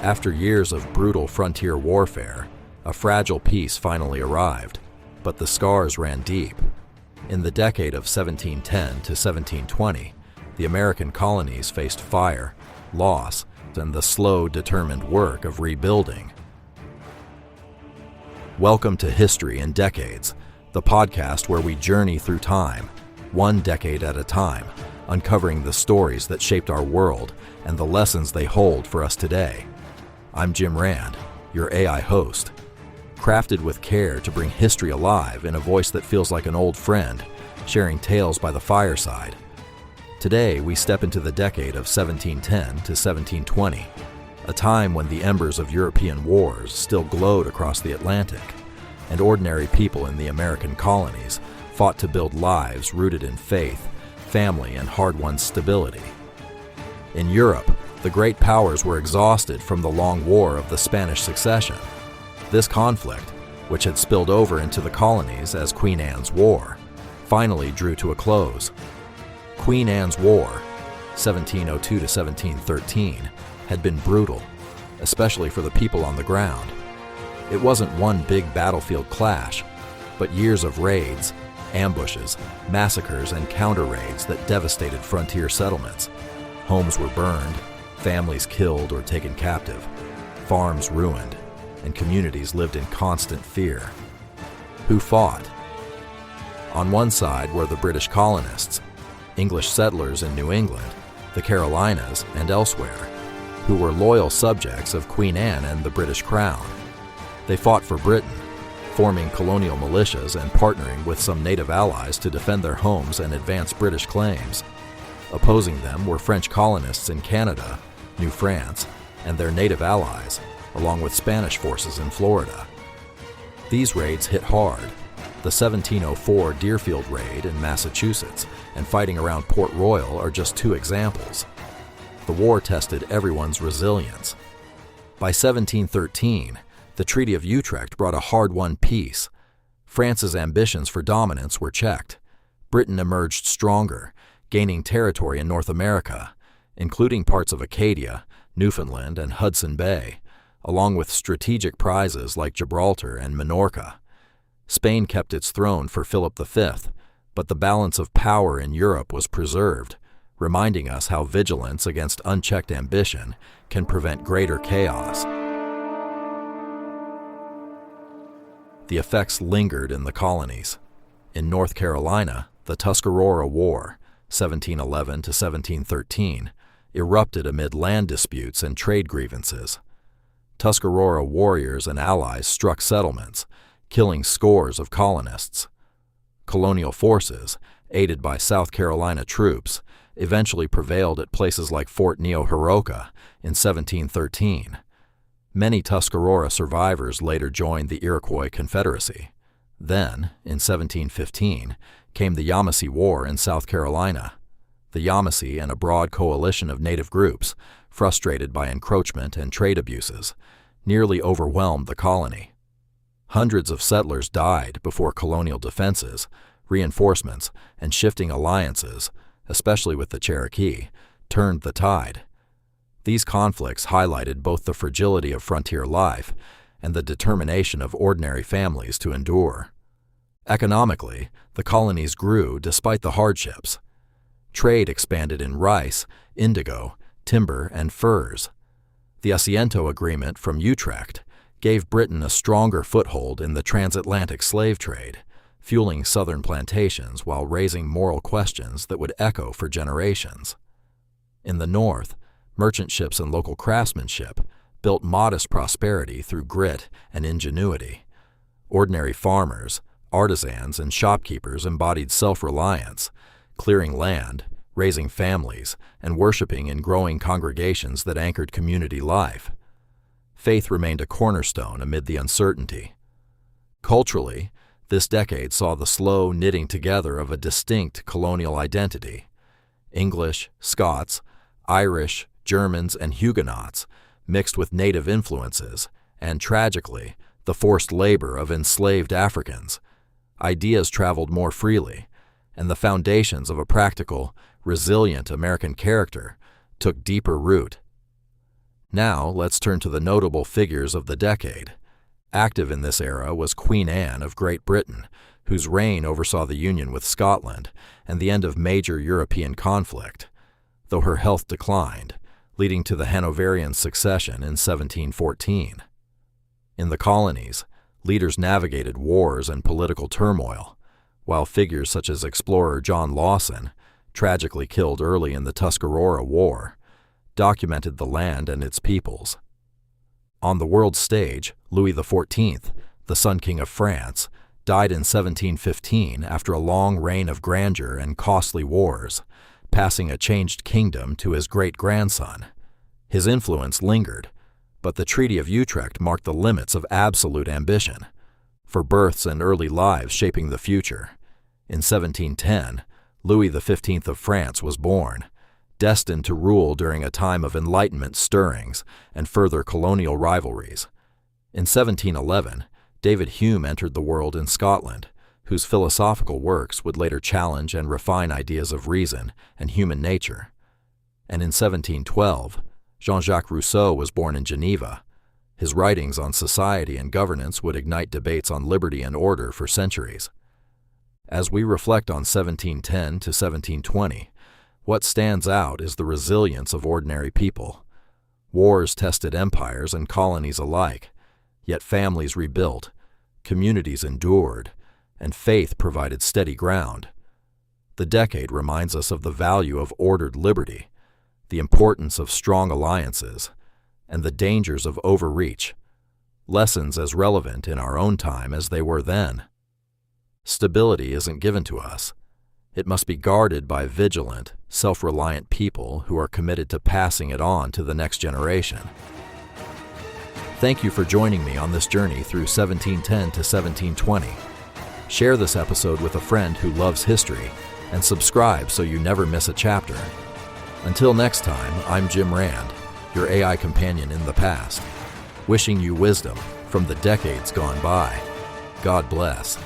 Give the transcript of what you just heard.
After years of brutal frontier warfare, a fragile peace finally arrived, but the scars ran deep. In the decade of 1710 to 1720, the American colonies faced fire, loss, and the slow, determined work of rebuilding. Welcome to History in Decades, the podcast where we journey through time, one decade at a time, uncovering the stories that shaped our world and the lessons they hold for us today. I'm Jim Rand, your AI host, crafted with care to bring history alive in a voice that feels like an old friend, sharing tales by the fireside. Today, we step into the decade of 1710 to 1720, a time when the embers of European wars still glowed across the Atlantic, and ordinary people in the American colonies fought to build lives rooted in faith, family, and hard-won stability. In Europe, the great powers were exhausted from the long war of the Spanish Succession. This conflict, which had spilled over into the colonies as Queen Anne's War, finally drew to a close. Queen Anne's War, 1702 to 1713, had been brutal, especially for the people on the ground. It wasn't one big battlefield clash, but years of raids, ambushes, massacres, and counter-raids that devastated frontier settlements. Homes were burned, families killed or taken captive, farms ruined, and communities lived in constant fear. Who fought? On one side were the British colonists, English settlers in New England, the Carolinas, and elsewhere, who were loyal subjects of Queen Anne and the British Crown. They fought for Britain, forming colonial militias and partnering with some native allies to defend their homes and advance British claims. Opposing them were French colonists in Canada, New France, and their native allies, along with Spanish forces in Florida. These raids hit hard. The 1704 Deerfield raid in Massachusetts and fighting around Port Royal are just two examples. The war tested everyone's resilience. By 1713, the Treaty of Utrecht brought a hard-won peace. France's ambitions for dominance were checked. Britain emerged stronger, gaining territory in North America, including parts of Acadia, Newfoundland, and Hudson Bay, along with strategic prizes like Gibraltar and Minorca. Spain kept its throne for Philip V, but the balance of power in Europe was preserved, reminding us how vigilance against unchecked ambition can prevent greater chaos. The effects lingered in the colonies. In North Carolina, the Tuscarora War, 1711 to 1713, erupted amid land disputes and trade grievances. Tuscarora warriors and allies struck settlements, killing scores of colonists. Colonial forces, aided by South Carolina troops, eventually prevailed at places like Fort Neohoroca in 1713. Many Tuscarora survivors later joined the Iroquois Confederacy. Then, in 1715, came the Yamasee War in South Carolina. The Yamasee and a broad coalition of native groups, frustrated by encroachment and trade abuses, nearly overwhelmed the colony. Hundreds of settlers died before colonial defenses, reinforcements, and shifting alliances, especially with the Cherokee, turned the tide. These conflicts highlighted both the fragility of frontier life and the determination of ordinary families to endure. Economically, the colonies grew despite the hardships. Trade expanded in rice, indigo, timber, and furs. The Asiento Agreement from Utrecht gave Britain a stronger foothold in the transatlantic slave trade, fueling southern plantations while raising moral questions that would echo for generations. In the North, merchant ships and local craftsmanship built modest prosperity through grit and ingenuity. Ordinary farmers, artisans, and shopkeepers embodied self-reliance, clearing land, raising families, and worshiping in growing congregations that anchored community life. Faith remained a cornerstone amid the uncertainty. Culturally, this decade saw the slow knitting together of a distinct colonial identity. English, Scots, Irish, Germans, and Huguenots mixed with native influences, and tragically, the forced labor of enslaved Africans. Ideas traveled more freely, and the foundations of a practical, resilient American character took deeper root. Now, let's turn to the notable figures of the decade. Active in this era was Queen Anne of Great Britain, whose reign oversaw the union with Scotland and the end of major European conflict, though her health declined, leading to the Hanoverian succession in 1714. In the colonies, leaders navigated wars and political turmoil, while figures such as explorer John Lawson, tragically killed early in the Tuscarora War, documented the land and its peoples. On the world stage, Louis XIV, the Sun King of France, died in 1715 after a long reign of grandeur and costly wars, passing a changed kingdom to his great-grandson. His influence lingered, but the Treaty of Utrecht marked the limits of absolute ambition, for births and early lives shaping the future. In 1710, Louis XV of France was born, destined to rule during a time of Enlightenment stirrings and further colonial rivalries. In 1711, David Hume entered the world in Scotland, whose philosophical works would later challenge and refine ideas of reason and human nature. And in 1712, Jean-Jacques Rousseau was born in Geneva. His writings on society and governance would ignite debates on liberty and order for centuries. As we reflect on 1710 to 1720, what stands out is the resilience of ordinary people. Wars tested empires and colonies alike, yet families rebuilt, communities endured, and faith provided steady ground. The decade reminds us of the value of ordered liberty, the importance of strong alliances, and the dangers of overreach, lessons as relevant in our own time as they were then. Stability isn't given to us. It must be guarded by vigilant, self-reliant people who are committed to passing it on to the next generation. Thank you for joining me on this journey through 1710 to 1720. Share this episode with a friend who loves history, and subscribe so you never miss a chapter. Until next time, I'm Jim Rand, your AI companion in the past, wishing you wisdom from the decades gone by. God bless.